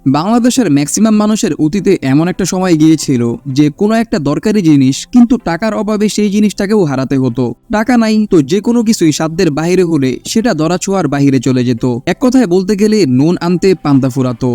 বাংলাদেশের ম্যাক্সিমাম মানুষের অতীতে এমন একটা সময় গিয়েছিল যে কোনো একটা দরকারি জিনিস কিন্তু টাকার অভাবে সেই জিনিসটাকেও হারাতে হতো। টাকা নাই তো যে কোনো কিছুই সাধ্যের বাইরে হলে সেটা ধরাছোঁয়ার বাইরে চলে যেত। এক কথায় বলতে গেলে নুন আনতে পান্তা ফুরাতো।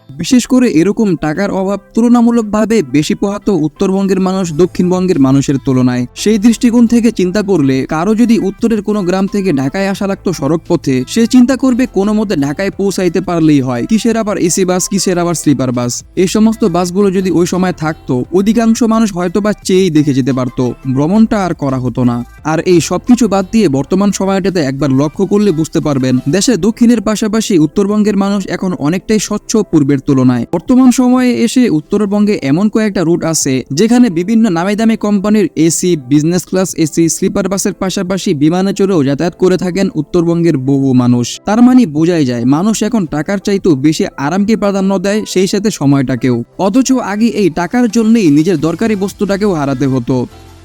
বিশেষ করে এরকম টাকার অভাব তুলনামূলকভাবে বেশি পোহাতো উত্তরবঙ্গের মানুষ দক্ষিণবঙ্গের মানুষের তুলনায়। সেই দৃষ্টিকোণ থেকে চিন্তা করলে কারো যদি উত্তরের কোনো গ্রাম থেকে ঢাকায় আসা লাগতো সড়ক পথে, সে চিন্তা করবে কোনো মতে ঢাকায় পৌঁছাইতে পারলেই হয়। কিসের আবার এসি বাস, কিসের আবার স্লিপার বাস। এই সমস্ত বাসগুলো যদি ওই সময় থাকতো, অধিকাংশ মানুষ হয়তোবা চেয়েই দেখে যেতে পারতো, ভ্রমণটা আর করা হতো না। আর এই সবকিছু বাদ দিয়ে বর্তমান সময়টাতে একবার লক্ষ্য করলে বুঝতে পারবেন দেশের দক্ষিণের পাশাপাশি উত্তরবঙ্গের মানুষ এখন অনেকটাই স্বচ্ছ পূর্বের তুলনায়। বর্তমান সময়ে এসে উত্তরবঙ্গে এমন কয়েকটা রুট আছে যেখানে বিভিন্ন নামি দামি কোম্পানির AC, business class AC, sleeper বাসের পাশাপাশি বিমানে চড়েও যাতায়াত করে থাকেন উত্তরবঙ্গের বহু মানুষ। তার মানে বোঝাই যায় মানুষ এখন টাকার চাইতেও বেশি আরামকে প্রাধান্য দেয়, সেই সাথে সময়টাকেও। অথচ আগে এই টাকার জন্যই নিজের দরকারি বস্তুটাকেও হারাতে হতো।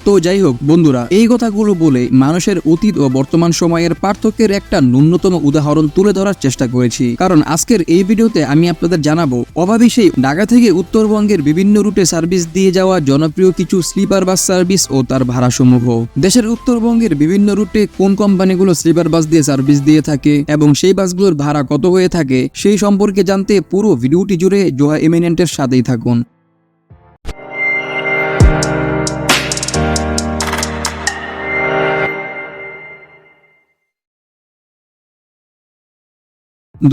তো যাই হোক বন্ধুরা, এই কথাগুলো বলে মানুষের অতীত ও বর্তমান সময়ের পার্থক্যের একটা ন্যূনতম উদাহরণ তুলে ধরার চেষ্টা করেছি। কারণ আজকের এই ভিডিওতে আমি আপনাদের জানাবো অভাবী সেই ঢাকা থেকে উত্তরবঙ্গের বিভিন্ন রুটে সার্ভিস দিয়ে যাওয়া জনপ্রিয় কিছু স্লিপার বাস সার্ভিস ও তার ভাড়াসমূহ। দেশের উত্তরবঙ্গের বিভিন্ন রুটে কোন কোম্পানিগুলো স্লিপার বাস দিয়ে সার্ভিস দিয়ে থাকে এবং সেই বাসগুলোর ভাড়া কত হয়ে থাকে সেই সম্পর্কে জানতে পুরো ভিডিওটি জুড়ে জোহা এমিনেন্টের সাথেই থাকুন।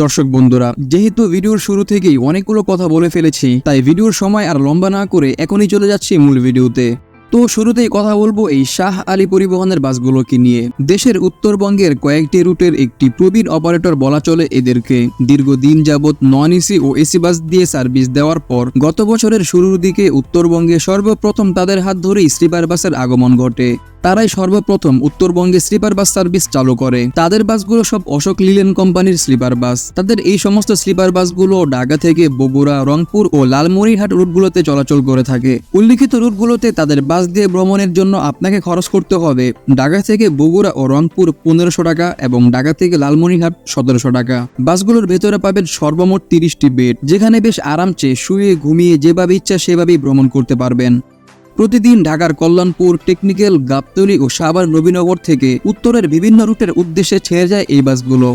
দর্শক বন্ধুরা, যেহেতু ভিডিওর শুরু থেকেই অনেকগুলো কথা বলে ফেলেছি, তাই ভিডিওর সময় আর লম্বা না করে এখনই চলে যাচ্ছি মূল ভিডিওতে। তো শুরুতেই কথা বলবো এই শাহ আলী পরিবহনের বাসগুলোকে নিয়ে। দেশের উত্তরবঙ্গের কয়েকটি রুটের একটি প্রবীণ অপারেটর বলা চলে এদেরকে। দীর্ঘদিন যাবৎ নন এসি ও এসি বাস দিয়ে সার্ভিস দেওয়ার পর গত বছরের শুরুর দিকে উত্তরবঙ্গে সর্বপ্রথম তাদের হাত ধরেই স্লিপার বাসের আগমন ঘটে। তারাই সর্বপ্রথম উত্তরবঙ্গে স্লিপার বাস সার্ভিস চালু করে। তাদের বাসগুলো সব অশোক লিলেন কোম্পানির স্লিপার বাস। তাদের এই সমস্ত স্লিপার বাসগুলো ঢাকা থেকে বগুড়া, রংপুর ও লালমনিরহাট রুটগুলোতে চলাচল করে থাকে। উল্লিখিত রুটগুলোতে তাদের বাস দিয়ে ভ্রমণের জন্য আপনাকে খরচ করতে হবে ঢাকা থেকে বগুড়া ও রংপুর 1500 টাকা এবং ঢাকা থেকে লালমনিরহাট 1700 টাকা। বাসগুলোর ভেতরে পাবেন সর্বমোট 30টি বেড, যেখানে বেশ আরামসে শুয়ে ঘুমিয়ে যেভাবে ইচ্ছা সেভাবেই ভ্রমণ করতে পারবেন। প্রতিদিন ঢাকার কল্যাণপুর, টেকনিক্যাল, গাবতলী ও সাভার নবীনগর থেকে উত্তরের বিভিন্ন রুটের উদ্দেশ্যে ছেড়ে যায় এই বাসগুলো।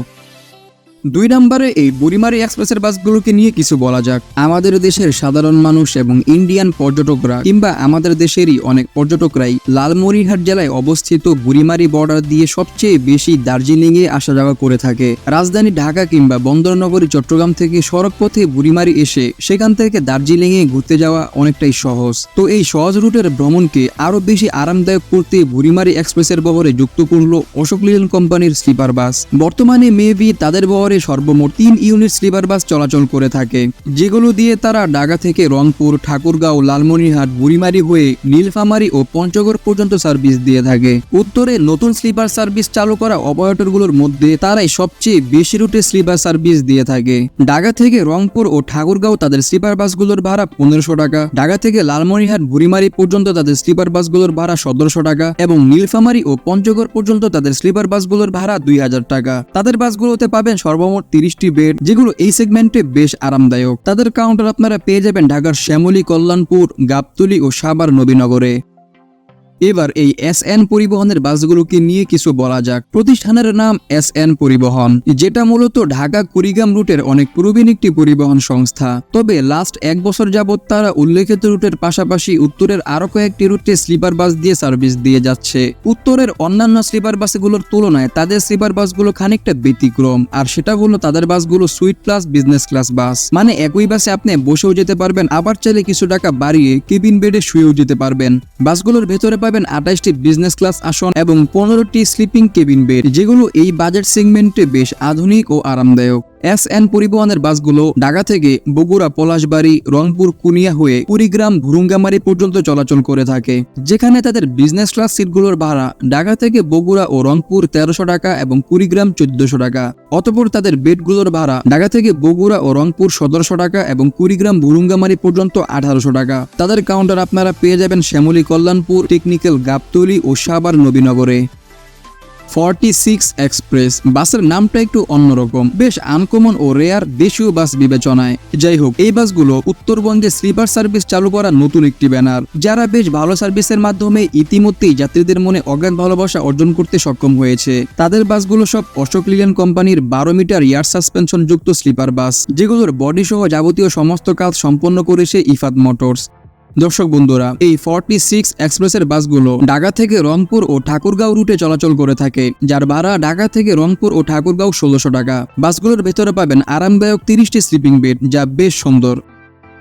2 নম্বরে এই বুড়িমারি এক্সপ্রেসের বাসগুলোকে নিয়ে কিছু বলা যাক। আমাদের দেশের সাধারণ মানুষ এবং ইন্ডিয়ান পর্যটকরা কিংবা আমাদের দেশেরই অনেক পর্যটকরাই লালমনিরহাট জেলায় অবস্থিত বুড়িমারি বর্ডার দিয়ে সবচেয়ে বেশি দার্জিলিংয়ে আসা যাওয়া করে থাকে। রাজধানী ঢাকা কিংবা বন্দরনগরী চট্টগ্রাম থেকে সড়ক পথে বুড়িমারি এসে সেখান থেকে দার্জিলিংয়ে ঘুরতে যাওয়া অনেকটাই সহজ। তো এই সহজ রুটের ভ্রমণকে আরো বেশি আরামদায়ক করতে বুড়িমারি এক্সপ্রেসের বহরে যুক্ত করলো অশোক লিলেন কোম্পানির স্লিপার বাস। বর্তমানে মেবি তাদের বহরে সর্বমোট 3 ইউনিট স্লিপার বাস চলাচল করে থাকে, যেগুলো দিয়ে তারা ঢাকা থেকে রংপুর, ঠাকুরগাঁও, লালমনিরহাট, বুড়িমারি হয়ে নীলফামারী ও পঞ্চগড় পর্যন্ত সার্ভিস দিয়ে থাকে। উত্তরে নতুন স্লিপার সার্ভিস চালু করা অপারেটরগুলোর মধ্যে তারাই সবচেয়ে বেশি রুটে স্লিপার সার্ভিস দিয়ে থাকে। ঢাকা থেকে রংপুর ও ঠাকুরগাঁও তাদের স্লিপার বাসগুলোর ভাড়া 1500 টাকা, ঢাকা থেকে লালমনিরহাট, বুড়িমারি পর্যন্ত তাদের স্লিপার বাসগুলোর ভাড়া 1700 টাকা এবং নীলফামারী ও পঞ্চগড় পর্যন্ত তাদের স্লিপার বাসগুলোর ভাড়া 2000 টাকা। তাদের বাসগুলোতে পাবেন সর্বমোট 30টি বেড, যেগুলো এই সেগমেন্টে বেশ আরামদায়ক। তাদের কাউন্টার আপনারা পেয়ে যাবেন ঢাকার শ্যামলী, কল্যাণপুর, গাবতলী ও সাভার নবীনগরে। এবার এই এসএন পরিবহনের বাসগুলোকে নিয়ে কিছু বলা যাক। প্রতিষ্ঠানের নাম এসএন পরিবহন, যেটা মূলত ঢাকা কুড়িগ্রাম রুটের অনেক প্রবীণ একটি পরিবহন সংস্থা। তবে লাস্ট 1 বছর যাবৎ তারা উল্লেখিত রুটের পাশাপাশি উত্তরের আরো কয়েকটি রুটে স্লিপার বাস দিয়ে সার্ভিস দিয়ে যাচ্ছে। উত্তরের অন্যান্য স্লিপার বাসগুলোর তুলনায় তাদের স্লিপার বাসগুলো খানিকটা ব্যতিক্রম, আর সেটা হলো তাদের বাসগুলো সুইট প্লাস বিজনেস ক্লাস বাস। মানে একই বাসে আপনি বসেও যেতে পারবেন, আবার চাইলে কিছু টাকা বাড়িয়ে কেবিন বেডে শুয়েও যেতে পারবেন। বাসগুলোর ভেতরে পাবেন 28টি বিজনেস ক্লাস আসন এবং 15টি স্লিপিং কেবিন বেড, যেগুলো এই বাজেট সেগমেন্টে বেশ আধুনিক ও আরামদায়ক। এসএন পরিবহনের বাসগুলো ঢাকা থেকে বগুড়া, পলাশবাড়ী, রংপুর, কুনিয়া হয়ে কুড়িগ্রাম, ভুরুঙ্গামারি পর্যন্ত চলাচল করে থাকে, যেখানে তাদের বিজনেস ক্লাস সিটগুলোর ভাড়া ঢাকা থেকে বগুড়া ও রংপুর 1300 টাকা এবং কুড়িগ্রাম 1400 টাকা। অতঃপর তাদের বেডগুলোর ভাড়া ঢাকা থেকে বগুড়া ও রংপুর 1700 টাকা এবং কুড়িগ্রাম, ভুরুঙ্গামারি পর্যন্ত 1800 টাকা। তাদের কাউন্টার আপনারা পেয়ে যাবেন শ্যামলী, কল্যাণপুর, টেকনিক্যাল, গাবতলী ও সাভার নবীনগরে। 46 এক্সপ্রেস বাসের নামটা একটু অন্যরকম, বেশ আনকমন ও রেয়ার দেশীয় বাস বিবেচনায়। যাই হোক, এই বাসগুলো উত্তরবঙ্গে স্লিপার সার্ভিস চালু করা নতুন একটি ব্যানার, যারা বেশ ভালো সার্ভিসের মাধ্যমে ইতিমধ্যেই যাত্রীদের মনে অগাধ ভালোবাসা অর্জন করতে সক্ষম হয়েছে। তাদের বাসগুলো সব অশোক লিল্যান্ড কোম্পানির 12 মিটার এয়ার সাসপেনশন যুক্ত স্লিপার বাস, যেগুলোর বডি সহ যাবতীয় সমস্ত কাজ সম্পন্ন করেছে ইফাদ মোটরস। দর্শক বন্ধুরা, এই 46 এক্সপ্রেসের বাসগুলো ঢাকা থেকে রংপুর ও ঠাকুরগাঁও রুটে চলাচল করে থাকে, যার ভাড়া ঢাকা থেকে রংপুর ও ঠাকুরগাঁও 1600 টাকা। বাসগুলোর ভেতরে পাবেন আরামদায়ক 30টি স্লিপিং বেড, যা বেশ সুন্দর।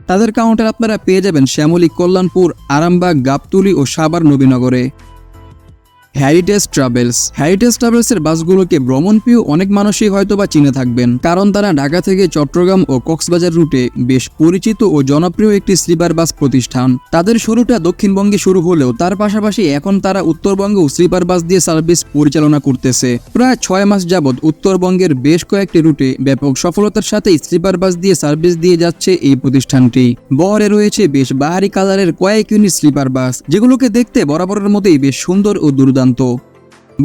তাদের কাউন্টার আপনারা পেয়ে যাবেন শ্যামলী, কল্যাণপুর, আরামবাগ, গাবতলী ও সাভার নবীনগরে। হেরিটেজ ট্রাভেলসের বাসগুলোকে ভ্রমণপ্রিয় অনেক মানুষই হয়তোবা চিনে থাকবেন, কারণ তারা ঢাকা থেকে চট্টগ্রাম ও কক্সবাজার রুটে বেশ পরিচিত ও জনপ্রিয় একটি স্লিপার বাস প্রতিষ্ঠান। তাদের শুরুটা দক্ষিণবঙ্গে শুরু হলেও তার পাশাপাশি এখন তারা উত্তরবঙ্গেও স্লিপার বাস দিয়ে সার্ভিস পরিচালনা করতেছে। প্রায় 6 মাস যাবৎ উত্তরবঙ্গের বেশ কয়েকটি রুটে ব্যাপক সফলতার সাথে স্লিপার বাস দিয়ে সার্ভিস দিয়ে যাচ্ছে এই প্রতিষ্ঠানটি। বহরে রয়েছে বেশ বাহারি কালারের কয়েক ইউনিট স্লিপার বাস, যেগুলোকে দেখতে বরাবরের মতোই বেশ সুন্দর ও দুর্দান্ত।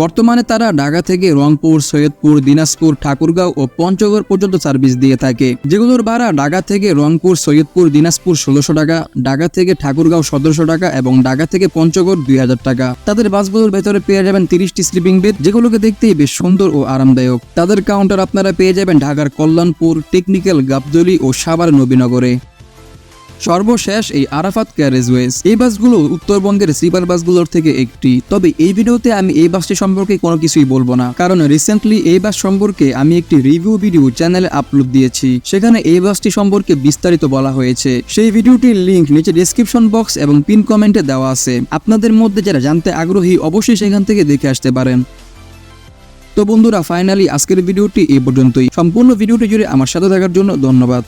বর্তমানে তারা ঢাকা থেকে রংপুর, সৈয়দপুর, দিনাজপুর, ঠাকুরগাঁও ও পঞ্চগড় পর্যন্ত সার্ভিস দিয়ে থাকে, যেগুলোর ভাড়া ঢাকা থেকে রংপুর, সৈয়দপুর, দিনাজপুর 1600 টাকা, ঢাকা থেকে ঠাকুরগাঁও 1700 টাকা এবং ঢাকা থেকে পঞ্চগড় 2000 টাকা। তাদের বাসগুলোর ভেতরে পেয়ে যাবেন 30টি স্লিপিং বেড, যেগুলোকে দেখতেই বেশ সুন্দর ও আরামদায়ক। তাদের কাউন্টার আপনারা পেয়ে যাবেন ঢাকার কল্যাণপুর, টেকনিক্যাল, গাবতলী ও সাভার নবীনগরে। সর্বশেষ এই আরাফাত ক্যারেজওয়েজ, এই বাসগুলো উত্তরবঙ্গের স্লিপার বাসগুলোর থেকে একটি। তবে এই ভিডিওতে আমি এই বাসটি সম্পর্কে কোনো কিছুই বলবো না, কারণ রিসেন্টলি এই বাস সম্পর্কে আমি একটি রিভিউ ভিডিও চ্যানেলে আপলোড দিয়েছি, সেখানে এই বাসটি সম্পর্কে বিস্তারিত বলা হয়েছে। সেই ভিডিওটির লিংক নিচে ডেসক্রিপশন বক্স এবং পিন কমেন্টে দেওয়া আছে। আপনাদের মধ্যে যারা জানতে আগ্রহী অবশ্যই সেখান থেকে দেখে আসতে পারেন। তো বন্ধুরা, ফাইনালি আজকের ভিডিওটি এই পর্যন্তই। সম্পূর্ণ ভিডিওটি জুড়ে আমার সাথে থাকার জন্য ধন্যবাদ।